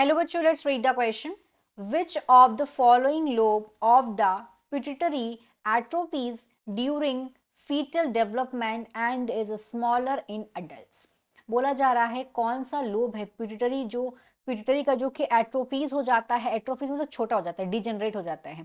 Hello bachcho, let's read the question. Which of the following lobe of the pituitary atrophies during fetal development and is smaller in adults? बोला जा रहा है कौन सा lobe है pituitary जो pituitary का जो कि एट्रोफीज हो जाता है, एट्रोफीज मतलब छोटा हो जाता है, डिजेनरेट हो जाता है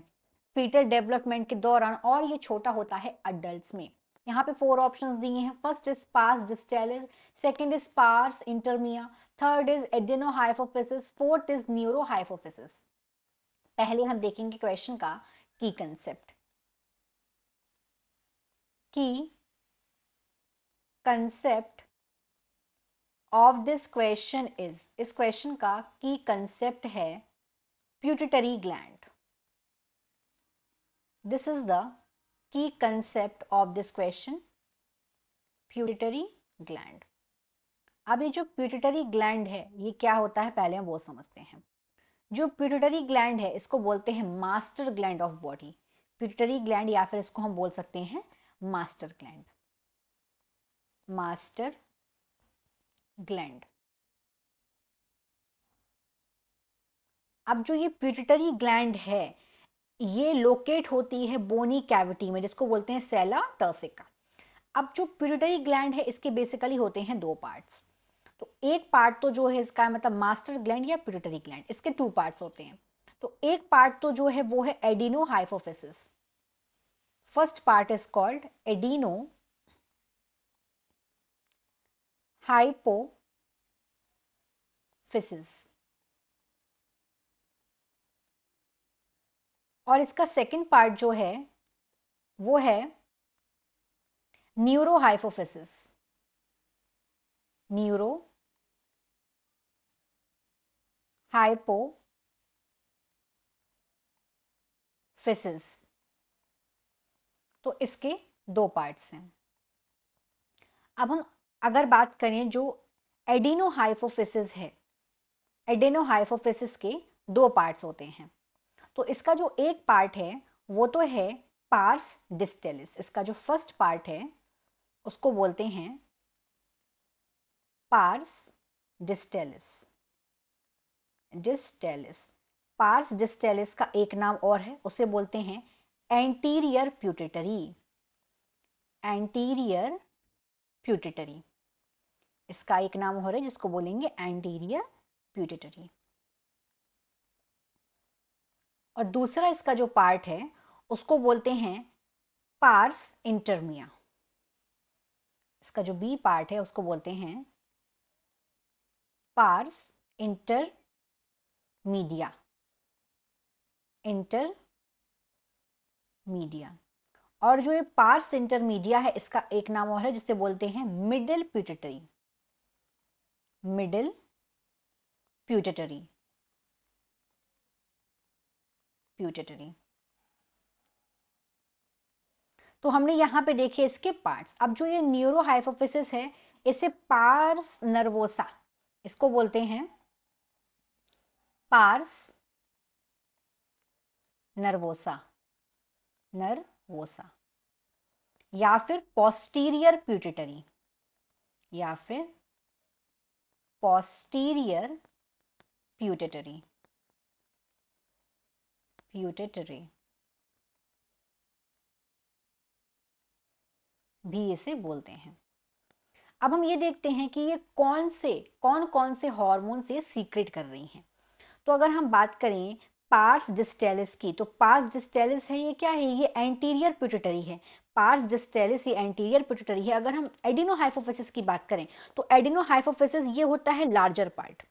फीटल डेवलपमेंट के दौरान और ये छोटा होता है अडल्ट में। यहाँ पे 4 ऑप्शंस दिए हैं। First is pars distalis, second is pars intermedia, third is adenohypophysis, fourth is neurohypophysis. पहले हम देखेंगे क्वेश्चन का key concept. Key concept of this question is, इस क्वेश्चन का की कंसेप्ट है pituitary gland. This is the key concept of this question, pituitary gland. अब ये जो प्यूटिटरी ग्लैंड है ये क्या होता है पहले हम वो समझते हैं। जो प्यूटिटरी ग्लैंड है इसको बोलते हैं master gland of body. Pituitary gland या फिर इसको हम बोल सकते हैं मास्टर ग्लैंड, मास्टर ग्लैंड। अब जो ये प्यूटिटरी ग्लैंड है ये लोकेट होती है बोनी कैविटी में जिसको बोलते हैं सेला टर्सिका। अब जो प्यूटिटरी ग्लैंड है इसके बेसिकली होते हैं दो पार्ट्स। तो एक पार्ट तो जो है इसका मतलब मास्टर ग्लैंड या प्यूटिटरी ग्लैंड, इसके 2 पार्ट्स होते हैं। तो एक पार्ट तो जो है वो है एडिनोहाइपोफिसिस। फर्स्ट पार्ट इज कॉल्ड एडिनोहाइपोफिसिस और इसका सेकंड पार्ट जो है वो है न्यूरोहाइपोफिसिस। Neuro hypophysis. तो इसके 2 पार्ट्स हैं। अब हम अगर बात करें जो एडिनोहाइपोफिसिस है, एडिनोहाइपोफिसिस के 2 पार्ट्स होते हैं। तो इसका जो एक पार्ट है वो तो है पार्स डिस्टेलिस। इसका जो फर्स्ट पार्ट है उसको बोलते हैं pars distalis. Distalis, pars distalis का एक नाम और है, उसे बोलते हैं एंटीरियर प्यूटिटरी। एंटीरियर प्यूटिटरी इसका एक नाम हो रहा है जिसको बोलेंगे एंटीरियर प्यूटिटरी। और दूसरा इसका जो पार्ट है उसको बोलते हैं पार्स इंटरमिया। इसका जो बी पार्ट है उसको बोलते हैं पार्स इंटरमीडिया। इंटरमीडिया और जो ये पार्स इंटरमीडिया है इसका एक नाम और है जिसे बोलते हैं middle pituitary. Middle pituitary, pituitary. तो हमने यहां पे देखे इसके पार्ट्स। अब जो ये न्यूरोहाइपोफिसिस है इसे पार्स नर्वोसा, इसको बोलते हैं पार्स नर्वोसा, नर्वोसा या फिर पोस्टीरियर प्यूटिटरी, या फिर पोस्टीरियर प्यूटिटरी, प्यूटिटरी भी इसे बोलते हैं। अब हम ये देखते हैं कि ये कौन कौन से हार्मोन से सीक्रेट कर रही हैं। तो अगर हम बात करें पार्स डिस्टेलिस की, तो पार्स डिस्टेलिस है ये क्या है, ये एंटीरियर प्यूटिटरी है। पार्स डिस्टेलिस ये एंटीरियर प्यूटिटरी है। अगर हम एडिनोहाइपोफिसिस की बात करें तो एडिनोहाइपोफिसिस ये होता है लार्जर पार्ट।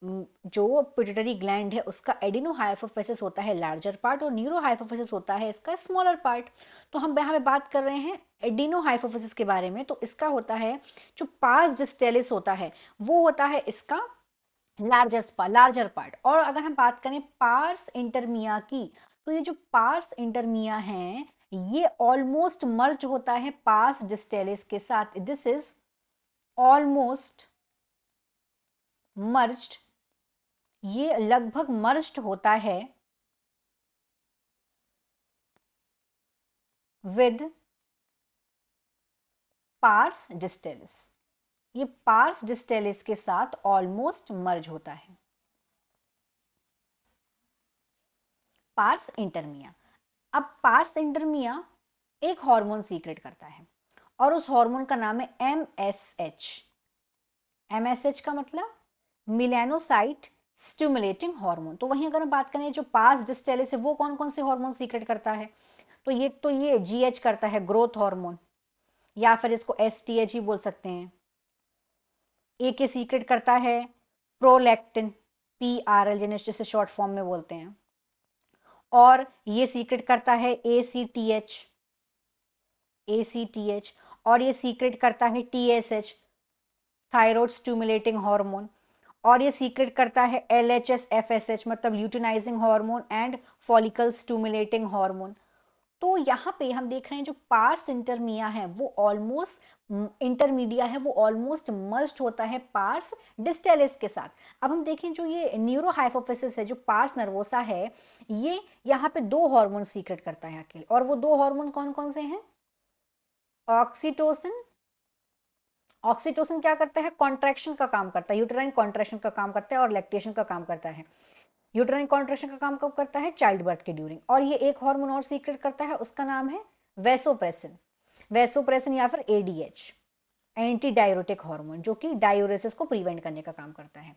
जो पिट्यूटरी ग्लैंड है उसका एडिनोहाइपोफिसिस होता है लार्जर पार्ट और न्यूरोहाइपोफिसिस होता है इसका स्मॉलर पार्ट। तो हम यहाँ पे बात कर रहे हैं एडिनोहाइपोफिसिस के बारे में। तो इसका होता है जो पार्स डिस्टेलिस होता है वो होता है इसका लार्जर पार्ट। और अगर हम बात करें पार्स इंटरमिया की, तो ये जो पार्स इंटरमिया है ये ऑलमोस्ट मर्ज होता है पार्स डिस्टेलिस के साथ। दिस इज ऑलमोस्ट मर्ज्ड, ये लगभग मर्ज्ड होता है विद पार्स डिस्टेलिस। ये पार्स डिस्टेलिस के साथ ऑलमोस्ट मर्ज होता है। पार्स इंटरमिया। अब पार्स इंटरमिया एक हार्मोन सीक्रेट करता है और उस हार्मोन का नाम है MSH। MSH का मतलब मिलेनोसाइट स्टिमुलेटिंग हार्मोन। तो वहीं अगर हम बात करें जो पार्स डिस्टेलिस है वो कौन कौन से हार्मोन सीक्रेट करता है, तो ये GH करता है, ग्रोथ हार्मोन, या फिर इसको STH ही बोल सकते हैं। ए के सीक्रेट करता है प्रोलैक्टिन, PRL जिसे शॉर्ट फॉर्म में बोलते हैं, और ये सीक्रेट करता है ACTH, और ये सीक्रेट करता है TSH, थायराइड स्टिमुलेटिंग हार्मोन, और ये सीक्रेट करता है LHS FSH मतलब luteinizing hormone and follicle stimulating hormone. तो यहाँ पे हम देख रहे हैं जो पार्स इंटरमिया है वो ऑलमोस्ट मर्ज्ड होता है पार्स डिस्टेलिस के साथ। अब हम देखें जो ये न्यूरोहाइपोफिसिस है, जो पार्स नर्वोसा है, ये यहाँ पे दो हार्मोन सीक्रेट करता है अकेले, और वो दो हार्मोन कौन कौन से हैं? ऑक्सीटोसिन। ऑक्सीटोसिन क्या करता है? कॉन्ट्रैक्शन का काम करता है, यूटेराइन कॉन्ट्रैक्शन का काम करता है और लैक्टेशन का काम करता है। यूटेराइन कॉन्ट्रैक्शन का काम कब करता है? चाइल्ड बर्थ के ड्यूरिंग। और ये एक हार्मोन और सीक्रेट करता है, उसका नाम है वेसोप्रेसिन। वेसोप्रेसिन या फिर ADH, एंटी डाययूरेटिक हार्मोन, जो कि डायूरेसिस को प्रिवेंट करने का काम करता है।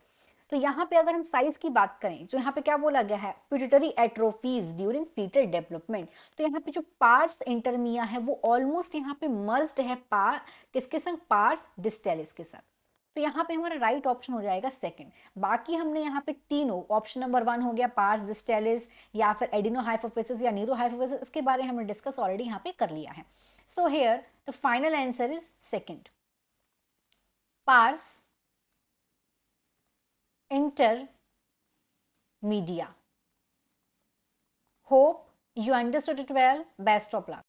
तो यहाँ पे अगर हम साइज की बात करें तो यहाँ पे क्या बोला गया है? Pituitary atrophies during fetal development. तो यहाँ पे जो पार्स इंटरमिया है वो ऑलमोस्ट यहाँ पे मर्ज्ड है किसके संग? पार्स डिस्टेलिस के साथ। तो यहाँ पे हमारा राइट ऑप्शन हो जाएगा सेकंड। बाकी हमने यहाँ पे तीनों, ऑप्शन नंबर 1 हो गया पार्स डिस्टेलिस, या फिर एडिनोहाइपोफिसिस या न्यूरोहाइपोफिसिस, इसके बारे में हमने डिस्कस ऑलरेडी यहाँ पे कर लिया है। So here the final answer is second, पार्स intermedia. Hope you understood it well. Best of luck.